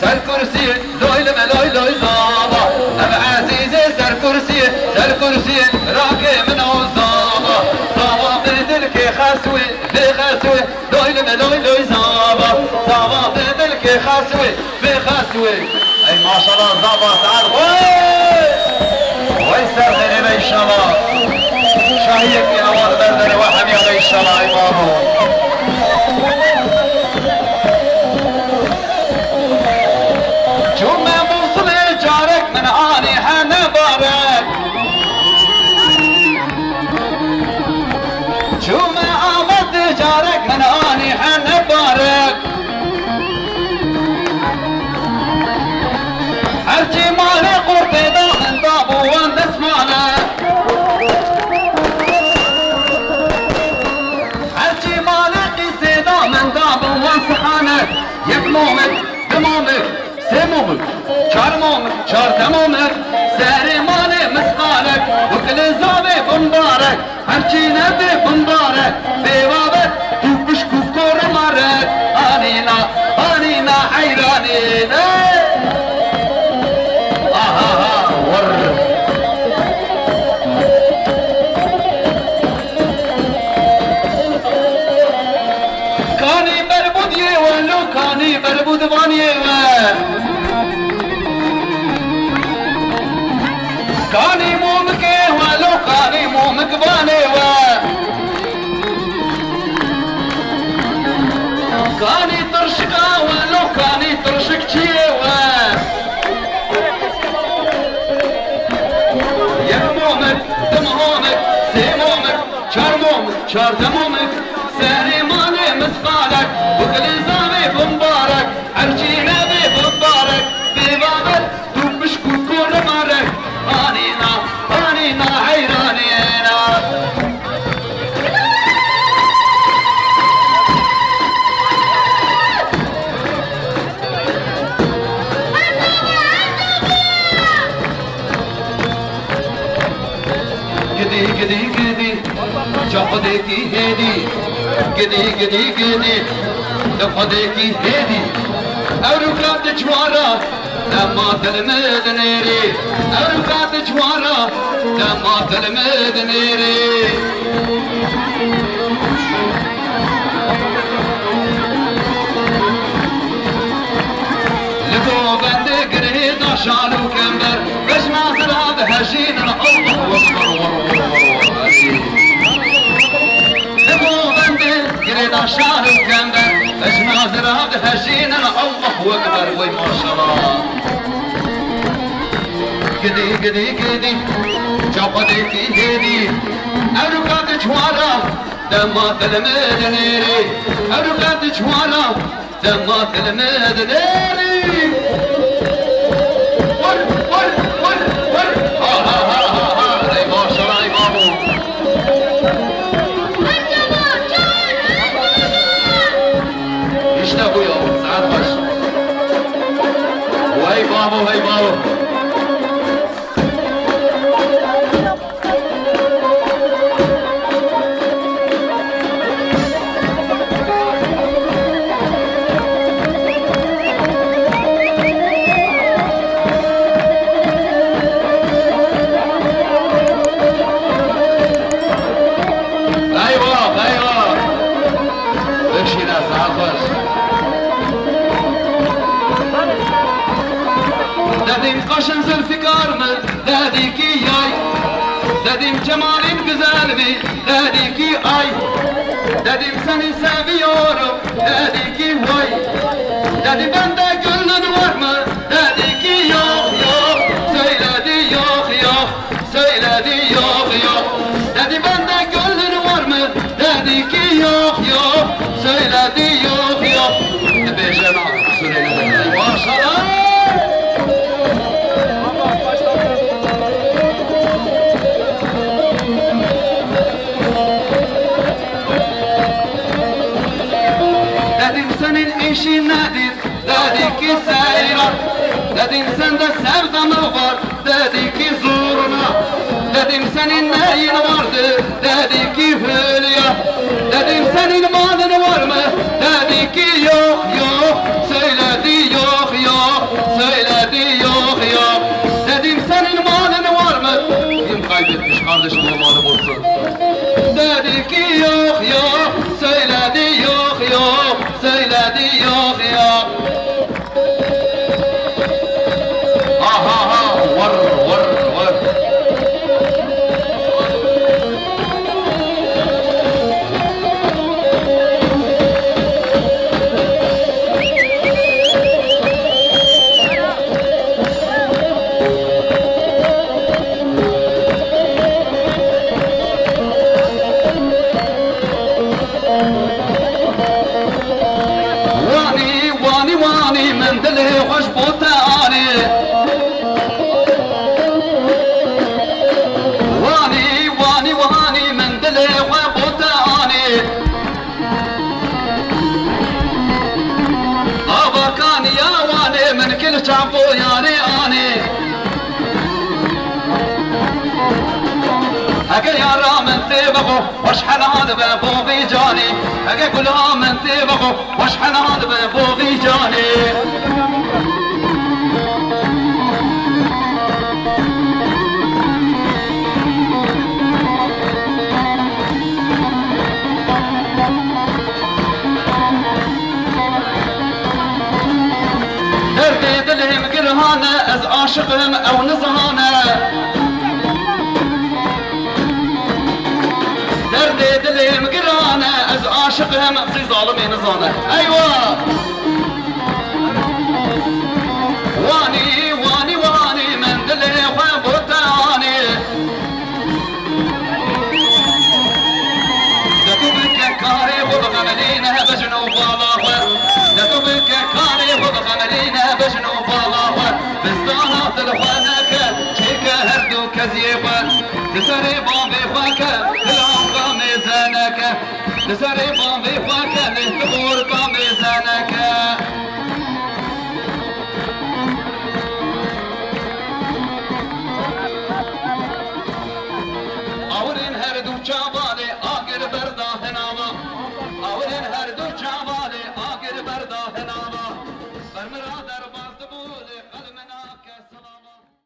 سر كرسي لوي لما لوي زابا ابو عزيزي سر كرسي راكي من عزابا صابا بدلك خاسوي بخاسوي لوي لما لوي زابا صابا بدلك خاسوي بخاسوي اي ما شاء الله زابا تعال وي سر ما شاء الله شاهيك يا اول بردر واحد يا ما شاء الله اي مامو هرجي مالي قربي داخل بابو والناس معنا هرجي مالي قيسي داخل بابو وانسحانا يك مومك دمومك سيمومك شار مومك شار تمومك ساري مالي مسقالك وكل زابي بمبارك هرجي نبي بمبارك بيوابك توبش كفكور مارك آنينا حيرانينا كاني بربود يولو كاني بربود باني كاني مومك ولو كاني مومك باني كاني ترشقا ولو كاني ترشق جيوا دمهومك سيمومك شار دمومك ساري مالي مسقالك وكل زامي بمبارك عرجي نبي بمبارك ببابك دوبش كوكور مارك آنينا حيرانينا قدي جفديكي هيدي قدي جفديكي هيدي أوركات جوارا لما تلمد نيري أوركات جوارا لما تلمد نيري اكبر وي ما شاء الله قدي قدي قدي جوقتي هدي ارقد جوالا دمات المدنيري ارقد جوالا دمات المدنيري ور ور ور ور ها ها ها ها اي ما شاء الله اي بابو اشتاقوا يا سعد باش وهي بابو هي بابو قشن زلفقار من داديكي ياي داديم جمالين güzel bir داديكي ay dedim seni seviyorum dediki vay dedi bende gönlün var mı dediki yok yok söyledi yok yok söyledi yok yok dedi bende gönlün var mı dediki yok yok söyledi yok yok beşena söyledi maşallah. İşin nedir? Dedi ki seyran. Dedim sende sevda mı var? Dedi ki zoruna. Dedim senin neyin vardı? Dedi ki hülya. Dedim senin malın var mı? Dedi ki yok yok. Söyledi yok yok. Söyledi yok yok. Dedim senin malın var mı? Kim kaybetmiş kardeşim o malı bulsun? Dedi ki yok yok. Söyledi yok yok. Söyledi yok yok. Ha ha ha var var var. دلي خوش بوتاني واني واني واني من دلي خوش بوتاني ابا كان يا واني من كل شعبو ياني اني اگر يارا من تبغو واشحال هذا بابو في جاني اگر كلها من تبغو واشحال هذا بابو في جاني دردي دلهم قرهانة از عاشقهم او نزهانة دردي دلهم قرهانة از عاشقهم في ظالمي نزهانة ايوه واني واني واني من دلي وبوتاني دتوبك كاري وبغملينه بجنوب بالاخر دتوبك كاري وبغملينه بجنوب بالاخر بستانات الخانك شيك هردو كزيفه لسري بابي فاك العمر ميزانك لسري